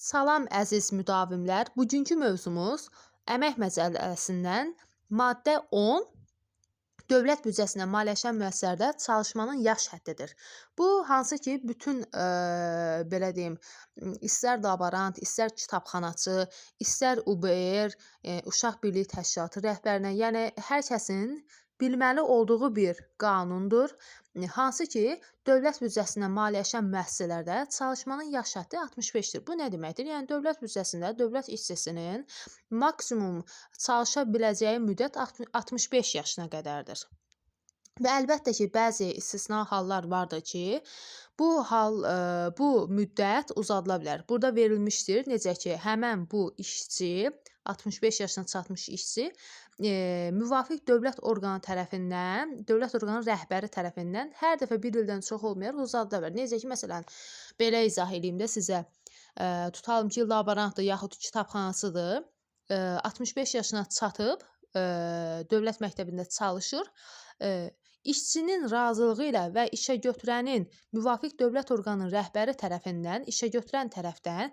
Salam əziz müdavimlər. Bugünkü mövzumuz əmək məcəlləsindən maddə 10 dövlət büdcəsinə maliyyələşən müəssisələrdə çalışmanın yaş həddidir. Bu hansı ki bütün belə deyim, istər laborant, istər kitabxanaçı, istər UBR, uşaq birliyi təşkilatı rəhbərinə, yəni hər kəsin bilməli olduğu bir qanundur. Hansı ki dövlət büdcəsindən maliyyələşən müəssisələrdə çalışmanın yaş həddi 65-dir. Bu nə deməkdir? Yəni dövlət büdcəsində dövlət işçisinin maksimum çalışa biləcəyi müddət 65 yaşına qədərdir. Və əlbəttə ki, bəzi istisna hallar vardır ki, bu müddət uzadıla bilər. Burada verilmişdir, necə ki, həmən bu işçi 65 yaşına çatmış işçi müvafiq dövlət orqanı tərəfindən, dövlət orqanı rəhbəri tərəfindən hər dəfə bir ildən çox olmayaraq uzadıla bilər. Necə ki, məsələn, belə izah edeyim də sizə, tutalım ki, laborantdır yaxud kitabxanaçıdır, 65 yaşına çatıb, dövlət məktəbində çalışır, işçinin razılığı ilə və işəgötürənin müvafiq dövlət orqanının rəhbəri tərəfindən, işəgötürən tərəfdən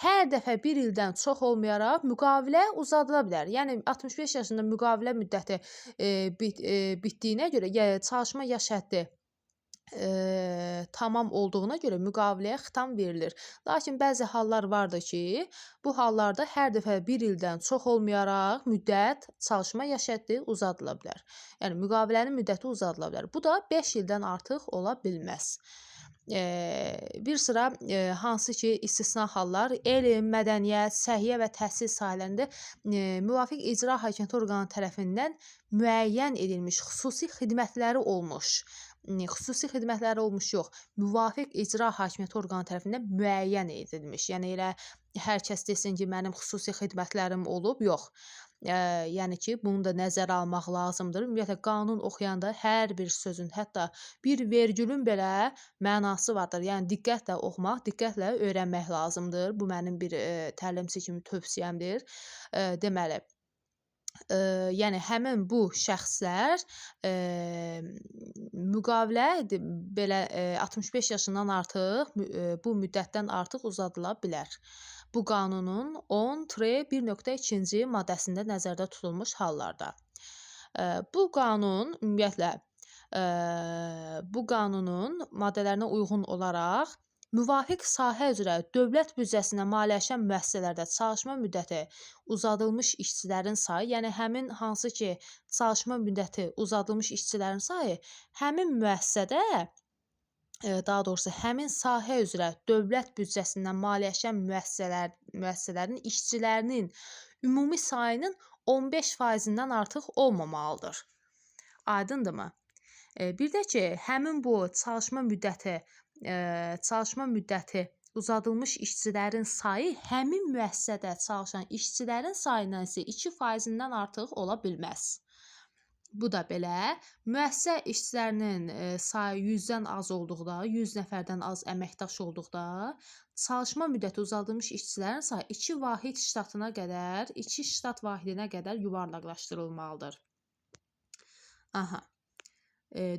hər dəfə bir ildən çox olmayaraq müqavilə uzadıla bilər. Yəni 65 yaşında müqavilə müddəti bitdiyinə görə, çalışma yaş həddi tamam olduğuna görə müqaviləyə xitam verilir. Lakin bəzi hallar vardır ki, bu hallarda hər dəfə bir ildən çox olmayaraq müddət çalışma yaş həddi uzadıla bilər. Yəni müqavilənin müddəti uzadıla bilər. Bu da 5 ildən artıq ola bilməz. Bir sıra hansı ki istisna hallar elm, mədəniyyət, səhiyyə və təhsil sahələrində müvafiq icra hakimiyyəti orqanı tərəfindən müəyyən edilmiş xüsusi xidmətləri olmuş. Xüsusi xidmətləri olmuş yox, müvafiq icra hakimiyyəti orqanı tərəfindən müəyyən edilmiş. Yəni elə hər kəs desin ki, mənim xüsusi xidmətlərim olub, yox. Yəni ki, bunu da nəzərə almaq lazımdır. Ümumiyyətlə, qanun oxuyanda hər bir sözün, hətta bir vergülün belə mənası vardır. Yəni, diqqətlə oxumaq, diqqətlə öyrənmək lazımdır. Bu, mənim bir təlimçi kimi tövsiyəmdir. Deməli, yəni həmin bu şəxslər müqavilə belə 65 yaşından artıq bu müddətdən artıq uzadıla bilər. Bu qanunun 10-1.2-ci maddəsində nəzərdə tutulmuş hallarda. Bu qanun ümumiyyətlə bu qanunun maddələrinə uyğun olaraq müvafiq sahə üzrə dövlət büdcəsinə maliyyələşən müəssisələrdə çalışma müddəti uzadılmış işçilərin sayı, yəni həmin hansı ki çalışma müddəti uzadılmış işçilərin sayı həmin müəssisədə, daha doğrusu həmin sahə üzrə dövlət büdcəsindən maliyyələşən müəssisələrin işçilərinin ümumi sayının 15%-dən artıq olmamalıdır. Aydındırmı? Bir də ki, həmin bu çalışma müddəti uzadılmış işçilərin sayı həmin müəssisədə çalışan işçilərin sayından isə 2%-dən artıq ola bilməz. Bu da belə, müəssisə işçilərinin sayı 100-dən az olduqda, 100 nəfərdən az əməkdaş olduqda, çalışma müddəti uzadılmış işçilərin sayı 2 vahid ştatına qədər, 2 ştat vahidinə qədər yuvarlaqlaşdırılmalıdır.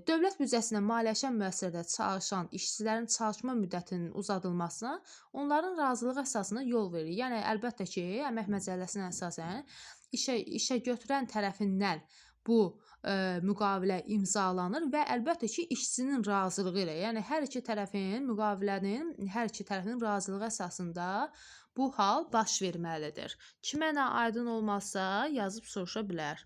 Dövlət büdcəsinə maliyyələşən müəssisədə çalışan işçilərin çalışma müddətinin uzadılmasına onların razılığı əsasında yol verir. Yəni, əlbəttə ki, əmək məcəlləsinə əsasən işəgötürən tərəfindən bu müqavilə imzalanır və əlbəttə ki, işçinin razılığı ilə, yəni hər iki tərəfin razılığı əsasında bu hal baş verməlidir. Kimə nə aydın olmazsa yazıb soruşa bilər.